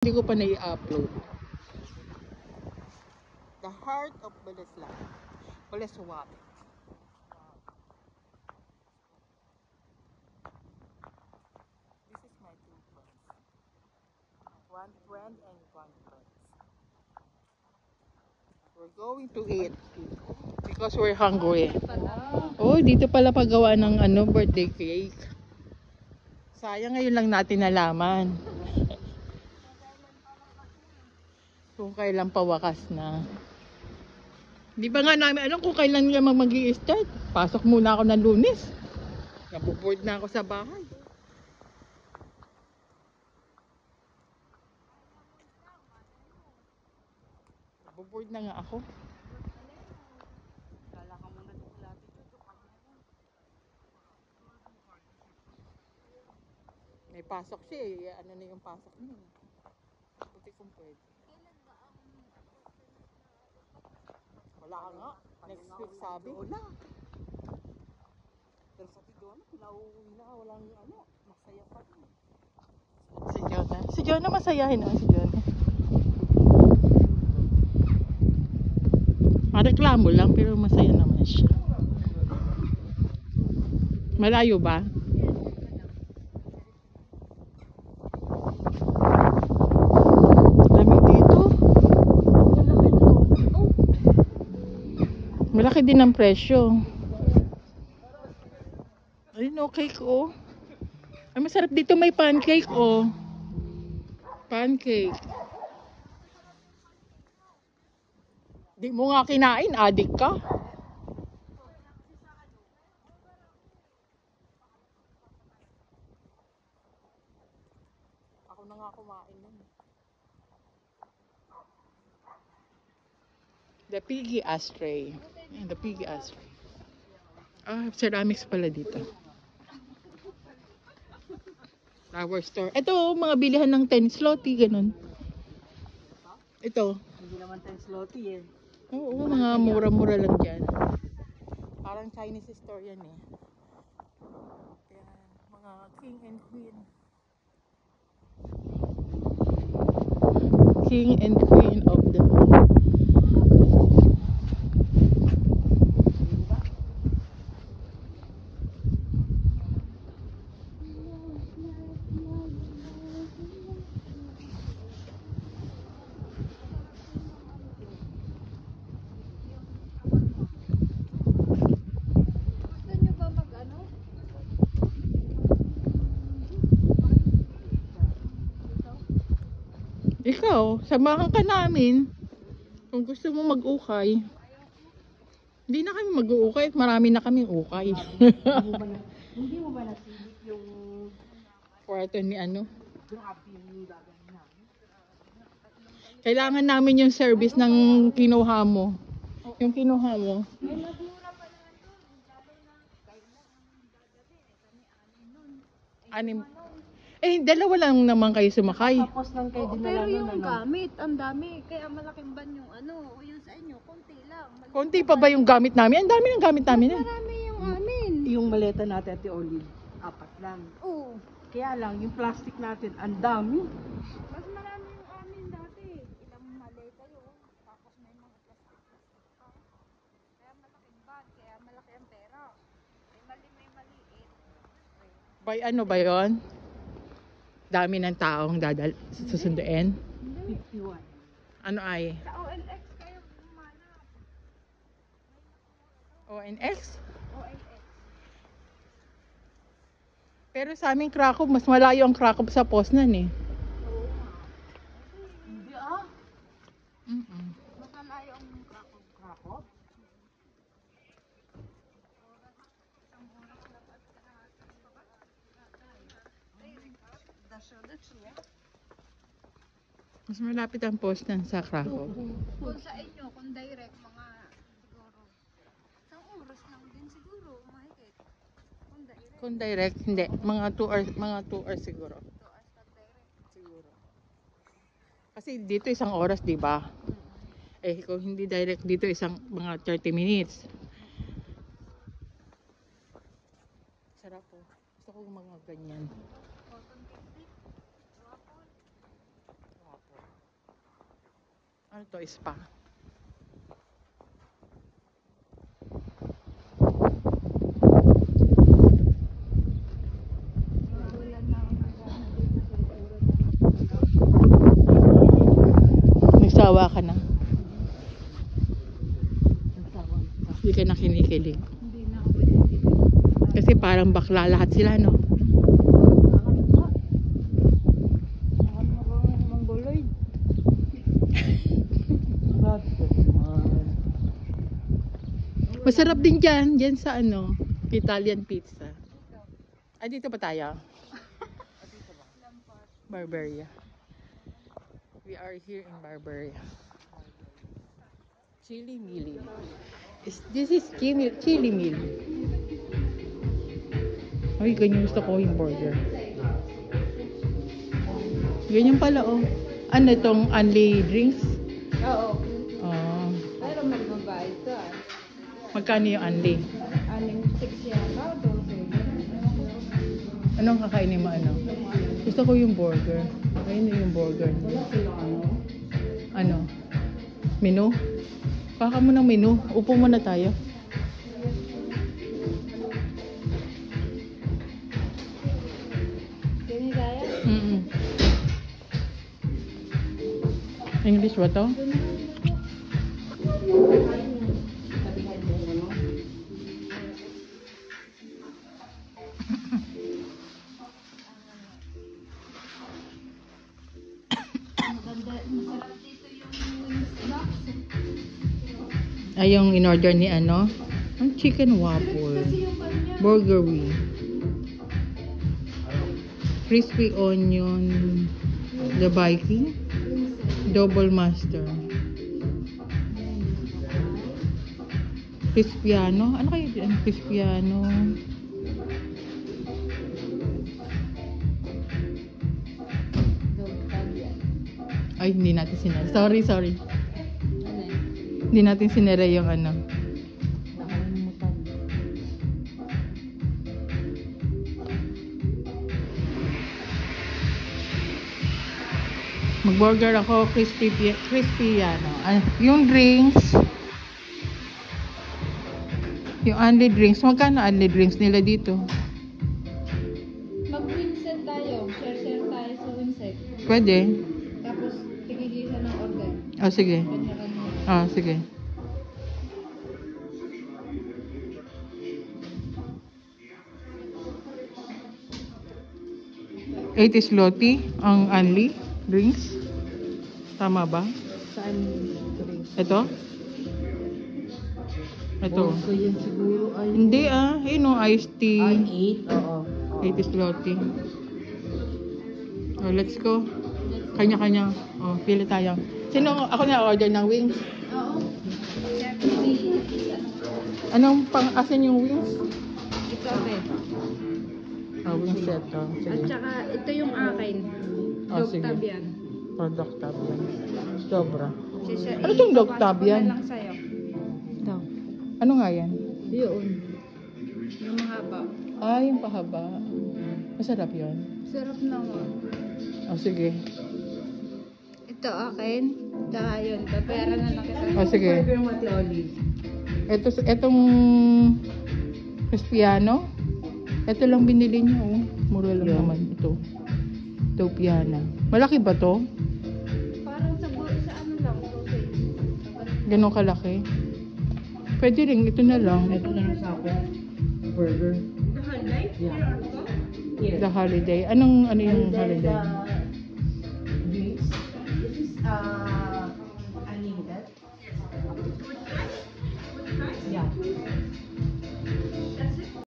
Hindi ko pa na-i-upload. The heart of Baleslan. Baleswap. This is my two friends. One friend and one friend. We're going to eat because we're hungry. Oh, dito pala paggawa ng birthday cake. Sayang ngayon lang natin nalaman. Kung kailan pawakas na. Di ba nga namin alam kung kailan nga mag-i-start. Pasok muna ako ng Lunes. Nabuboard na ako sa bahay. Nabuboard na nga ako. May pasok siya eh. Ano na yung pasok niya eh. Buti kung pwede. Wala nga. Next week sabi. Wala. Pero sabi doon, pinauwi na. Walang masaya pa rin. Si Jonah. Si Jonah masayahin si Jonah. Reklamo lang pero masaya naman siya. Malayo ba? Lamig dito. Malaki din ang presyo. Ayun cake oh. Ay masarap dito may pancake oh. Pancake. Di mo nga kinain, adik ka. Ako na nga kumain nun. The Piggy Ashtray. The Piggy Ashtray. Ceramics pala dito. Flower store. Ito, mga bilihan ng 10 zloty, ganun. Ito. Hindi naman 10 zloty eh. Oo, mga mura-mura lang dyan. Parang Chinese store yan eh. Yan, mga king and queen. King and queen of the Ikaw, samahan ka namin. Kung gusto mo mag-ukay. Hindi na kami mag-uukay at marami na kaming ukay. Hindi mo ba nasilip yung Kwarto ni grabe yung gagawin namin? Kailangan namin yung service ng kinuha mo. Yung kinuha mo. Anim. Dalawa lang naman kayo sumakay. Tapos lang kayo dinala Pero nun, yung gamit, ang dami. Kaya malaking ban yung o yung sa inyo, konti lang. Konti pa ba yung gamit namin? Ang dami ng gamit namin. Marami yung amin. Yung maleta natin, Ate Olive, 4 lang. Oo. Kaya lang, yung plastic natin, ang dami. Mas marami yung amin dati. Ilang maleta yun. Tapos may mga plastic pa. Kaya malaking ban, kaya malaki ang pera. May maliit. By ano ba yun? Dami ng taong susunduin. 51. Ano ay? Sa OLX kayo umanap. ONX? OLX. Pero sa aming Krakow, mas malayo ang Krakow sa Poznan eh. Hindi Mas malayo ang Krakow. Mas malapit ang Poznan sa Krakow. Kung sa inyo, kung direct, mga siguro. Isang oras lang din siguro, mahigit. Kung direct. Kung direct, hindi. Mga 2 hours siguro. 2 hours pag direct. Siguro. Kasi dito isang oras, di ba? Kung hindi direct dito, mga 30 minutes. Sarap po. Gusto ko mga ganyan. Cotton candy. Waffle. Ano to? Spa. Nagsawa ka na. Hindi ka na kinikilig. Hindi na ako pwede. Kasi parang bakla lahat sila, no? Mongoloid. Masarap din dyan. Dyan sa ano, Italian pizza. Ah, dito ba tayo? Barberia. We are here in Barberia. Chili Mili. This is Chili Mili. Ay, ganyan gusto ko yung burger. Ganyan pala, oh. Ano itong only drinks? Oo. Oh. Pero magbabayad ka. Magkano yung only? Aning 6 yata, 12. Anong kakainin mo, ano? Gusto ko yung burger. Ayun na yung burger. Ano? Menu? Baka mo ng menu. Upo muna tayo. Ganyan kaya? English ba to? Maganda, masarap dito yung wings box. Ay, yung in-order ni ano? Ang chicken waffle. Kasi yung kanya. Burger wing. Crispy onion. The Viking. Double master. Crispiano. Ano kayo dyan? Crispiano. Ay, hindi natin sinara. Sorry. Hindi natin sinara yung ano. Mag-burger ako, crispy ano. Yung drinks. Yung only drinks. Magkano only drinks nila dito? Mag-wingset tayo. Share tayo sa wingset. Pwede. Tapos, tigigisa ng order. Oh, sige. Kanya-kanya. Ah, sige. Eight is Loti ang only drinks. Tama ba? Saan drinks? Ito? Ito. So yun siguro ay... Hindi yun o, iced tea. Ay, 8? Oo. 8 is Loti. Oh, let's go. Kanya-kanya. Oh, pili tayo. Sino ako na order ng wings? Oo. Siyempre, Anong asan yung wings? ito eh. Oh, wings set. Oh, At sige. saka, ito yung akin. Oh, sige. Dog tab yan. Product tab yan. Sobra. Sisa, Ano tong dog tab ipapasok ko yan? na lang sa'yo. Ito. Ano nga yan? Yun. Yung mahaba. Yung pahaba. Masarap yun. Sarap naman. Oh, sige. Ito akin. Tsaka yun. Babayaran na lang kita. Oh, sige. Burger mo, Ate Olive. Etong Crispiano. Ito lang binili niya, oh. Mura lang naman ito. Topiana. Malaki ba to? Parang sa ano lang. Okay. Ganun kalaki? Pwede rin, ito na lang. Ito na lang sa akin. Burger. The highlight? Yeah. Here, ano ba? Here. The holiday. Ano yung holiday? The